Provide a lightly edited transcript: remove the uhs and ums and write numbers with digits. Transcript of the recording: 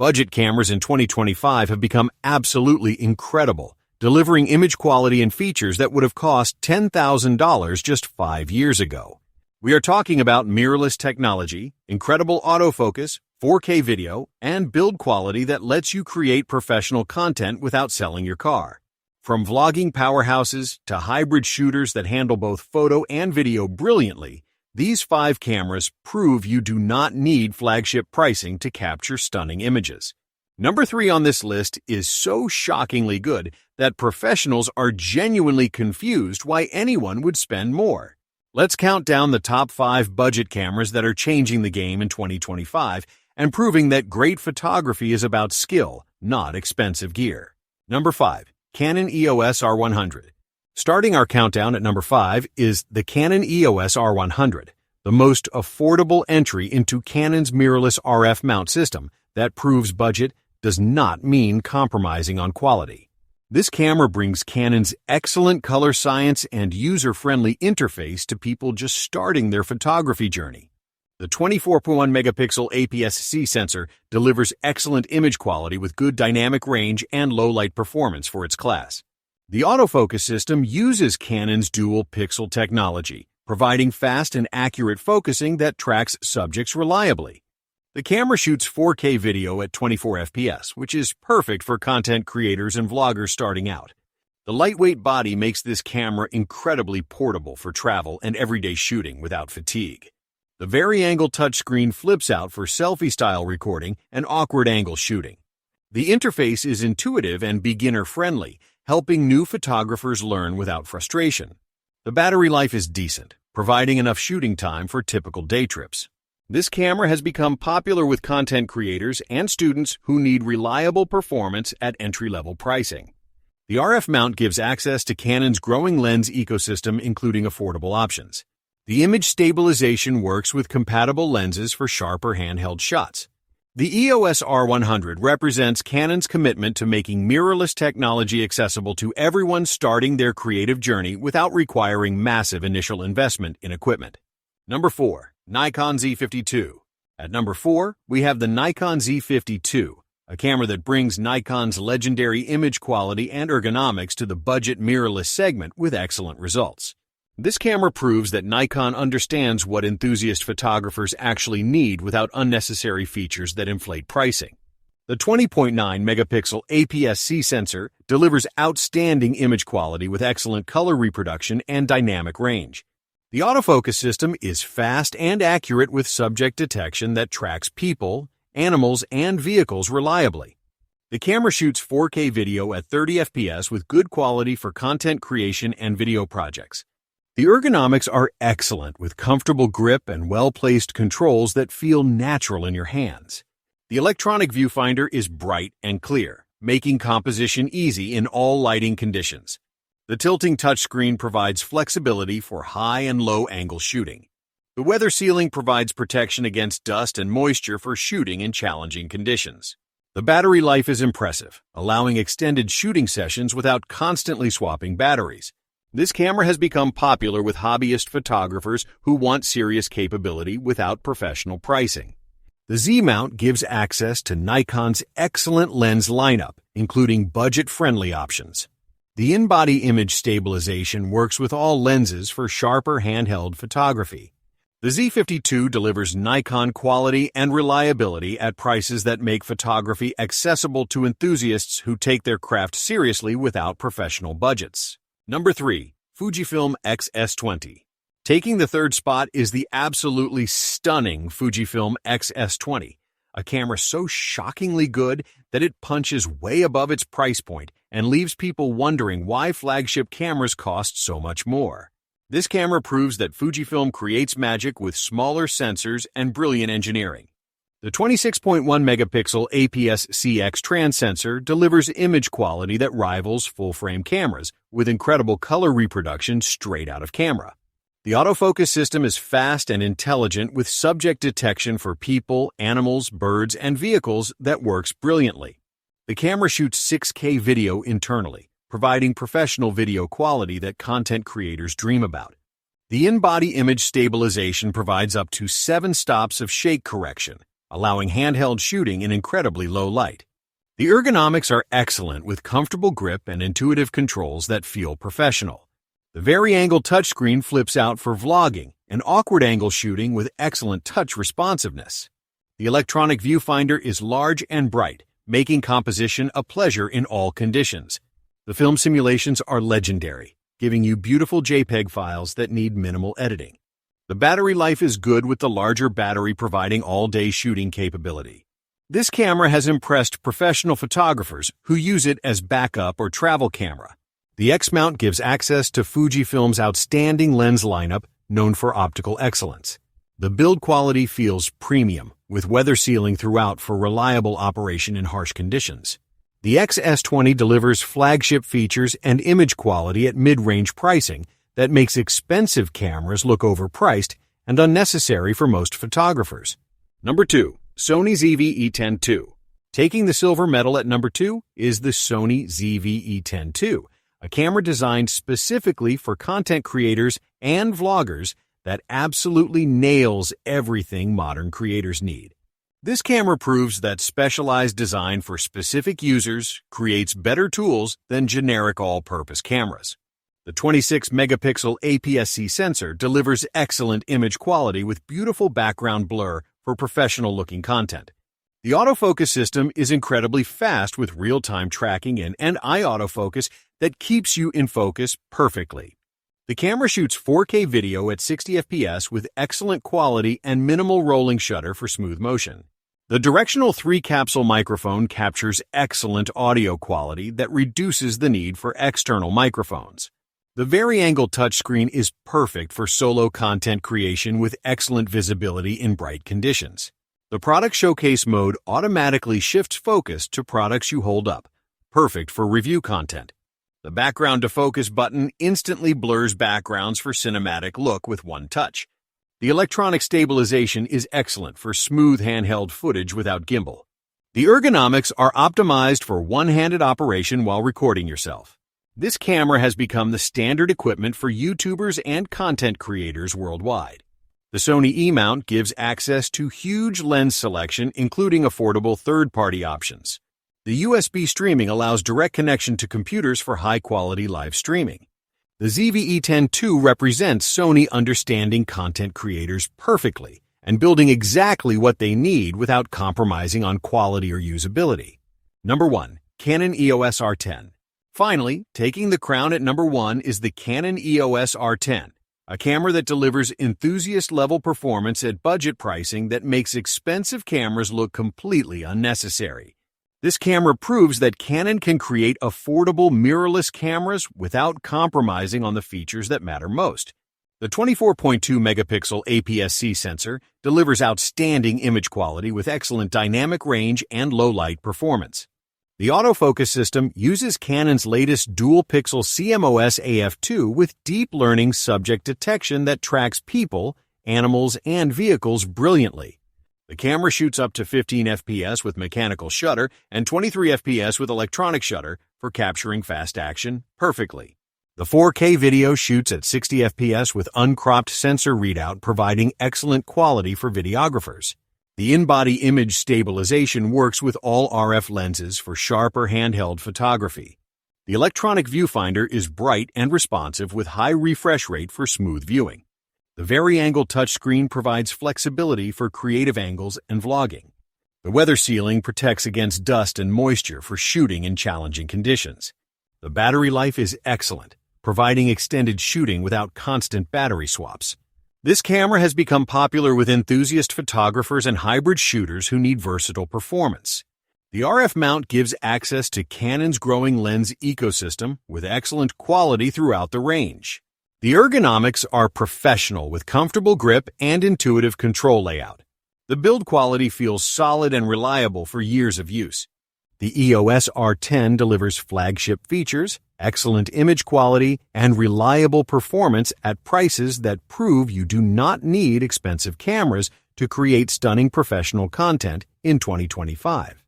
Budget cameras in 2025 have become absolutely incredible, delivering image quality and features that would have cost $10,000 just 5 years ago. We are talking about mirrorless technology, incredible autofocus, 4K video, and build quality that lets you create professional content without selling your car. From vlogging powerhouses to hybrid shooters that handle both photo and video brilliantly, these 5 cameras prove you do not need flagship pricing to capture stunning images. Number 3 on this list is so shockingly good that professionals are genuinely confused why anyone would spend more. Let's count down the top 5 budget cameras that are changing the game in 2025 and proving that great photography is about skill, not expensive gear. Number 5. Canon EOS R100. Starting our countdown at number 5 is the Canon EOS R100, the most affordable entry into Canon's mirrorless RF mount system that proves budget does not mean compromising on quality. This camera brings Canon's excellent color science and user-friendly interface to people just starting their photography journey. The 24.1 megapixel APS-C sensor delivers excellent image quality with good dynamic range and low light performance for its class. The autofocus system uses Canon's dual pixel technology, providing fast and accurate focusing that tracks subjects reliably. The camera shoots 4K video at 24 FPS, which is perfect for content creators and vloggers starting out. The lightweight body makes this camera incredibly portable for travel and everyday shooting without fatigue. The vari-angle touchscreen flips out for selfie-style recording and awkward angle shooting. The interface is intuitive and beginner-friendly, helping new photographers learn without frustration. The battery life is decent, providing enough shooting time for typical day trips. This camera has become popular with content creators and students who need reliable performance at entry-level pricing. The RF mount gives access to Canon's growing lens ecosystem, including affordable options. The image stabilization works with compatible lenses for sharper handheld shots. The EOS R100 represents Canon's commitment to making mirrorless technology accessible to everyone starting their creative journey without requiring massive initial investment in equipment. Number 4. Nikon Z52. At number 4, we have the Nikon Z52, a camera that brings Nikon's legendary image quality and ergonomics to the budget mirrorless segment with excellent results. This camera proves that Nikon understands what enthusiast photographers actually need without unnecessary features that inflate pricing. The 20.9 megapixel APS-C sensor delivers outstanding image quality with excellent color reproduction and dynamic range. The autofocus system is fast and accurate with subject detection that tracks people, animals, and vehicles reliably. The camera shoots 4K video at 30 FPS with good quality for content creation and video projects. The ergonomics are excellent with comfortable grip and well-placed controls that feel natural in your hands. The electronic viewfinder is bright and clear, making composition easy in all lighting conditions. The tilting touchscreen provides flexibility for high and low angle shooting. The weather sealing provides protection against dust and moisture for shooting in challenging conditions. The battery life is impressive, allowing extended shooting sessions without constantly swapping batteries. This camera has become popular with hobbyist photographers who want serious capability without professional pricing. The Z-mount gives access to Nikon's excellent lens lineup, including budget-friendly options. The in-body image stabilization works with all lenses for sharper handheld photography. The Z52 delivers Nikon quality and reliability at prices that make photography accessible to enthusiasts who take their craft seriously without professional budgets. Number 3. Fujifilm X-S20. Taking the third spot is the absolutely stunning Fujifilm X-S20, a camera so shockingly good that it punches way above its price point and leaves people wondering why flagship cameras cost so much more. This camera proves that Fujifilm creates magic with smaller sensors and brilliant engineering. The 26.1 megapixel APS-C X-Trans sensor delivers image quality that rivals full-frame cameras with incredible color reproduction straight out of camera. The autofocus system is fast and intelligent with subject detection for people, animals, birds, and vehicles that works brilliantly. The camera shoots 6K video internally, providing professional video quality that content creators dream about. The in-body image stabilization provides up to 7 stops of shake correction, allowing handheld shooting in incredibly low light. The ergonomics are excellent with comfortable grip and intuitive controls that feel professional. The vari-angle touchscreen flips out for vlogging and awkward angle shooting with excellent touch responsiveness. The electronic viewfinder is large and bright, making composition a pleasure in all conditions. The film simulations are legendary, giving you beautiful JPEG files that need minimal editing. The battery life is good with the larger battery providing all-day shooting capability. This camera has impressed professional photographers who use it as backup or travel camera. The X-mount gives access to Fujifilm's outstanding lens lineup known for optical excellence. The build quality feels premium, with weather sealing throughout for reliable operation in harsh conditions. The X-S20 delivers flagship features and image quality at mid-range pricing that makes expensive cameras look overpriced and unnecessary for most photographers. Number 2. Sony ZV-E10 II. Taking the silver medal at number 2 is the Sony ZV-E10 II, a camera designed specifically for content creators and vloggers that absolutely nails everything modern creators need. This camera proves that specialized design for specific users creates better tools than generic all-purpose cameras. The 26-megapixel APS-C sensor delivers excellent image quality with beautiful background blur for professional-looking content. The autofocus system is incredibly fast with real-time tracking and eye autofocus that keeps you in focus perfectly. The camera shoots 4K video at 60 FPS with excellent quality and minimal rolling shutter for smooth motion. The directional 3-capsule microphone captures excellent audio quality that reduces the need for external microphones. The vari-angle touchscreen is perfect for solo content creation with excellent visibility in bright conditions. The product showcase mode automatically shifts focus to products you hold up, perfect for review content. The background to focus button instantly blurs backgrounds for cinematic look with one touch. The electronic stabilization is excellent for smooth handheld footage without gimbal. The ergonomics are optimized for one-handed operation while recording yourself. This camera has become the standard equipment for YouTubers and content creators worldwide. The Sony E-mount gives access to huge lens selection, including affordable third-party options. The USB streaming allows direct connection to computers for high-quality live streaming. The ZV-E10 II represents Sony understanding content creators perfectly and building exactly what they need without compromising on quality or usability. Number 1. Canon EOS R10. Finally, taking the crown at number 1 is the Canon EOS R10, a camera that delivers enthusiast-level performance at budget pricing that makes expensive cameras look completely unnecessary. This camera proves that Canon can create affordable mirrorless cameras without compromising on the features that matter most. The 24.2-megapixel APS-C sensor delivers outstanding image quality with excellent dynamic range and low-light performance. The autofocus system uses Canon's latest dual-pixel CMOS AF2 with deep learning subject detection that tracks people, animals, and vehicles brilliantly. The camera shoots up to 15 FPS with mechanical shutter and 23 FPS with electronic shutter for capturing fast action perfectly. The 4K video shoots at 60 FPS with uncropped sensor readout, providing excellent quality for videographers. The in-body image stabilization works with all RF lenses for sharper handheld photography. The electronic viewfinder is bright and responsive with high refresh rate for smooth viewing. The vari-angle touchscreen provides flexibility for creative angles and vlogging. The weather sealing protects against dust and moisture for shooting in challenging conditions. The battery life is excellent, providing extended shooting without constant battery swaps. This camera has become popular with enthusiast photographers and hybrid shooters who need versatile performance. The RF mount gives access to Canon's growing lens ecosystem with excellent quality throughout the range. The ergonomics are professional with comfortable grip and intuitive control layout. The build quality feels solid and reliable for years of use. The EOS R10 delivers flagship features, excellent image quality, and reliable performance at prices that prove you do not need expensive cameras to create stunning professional content in 2025.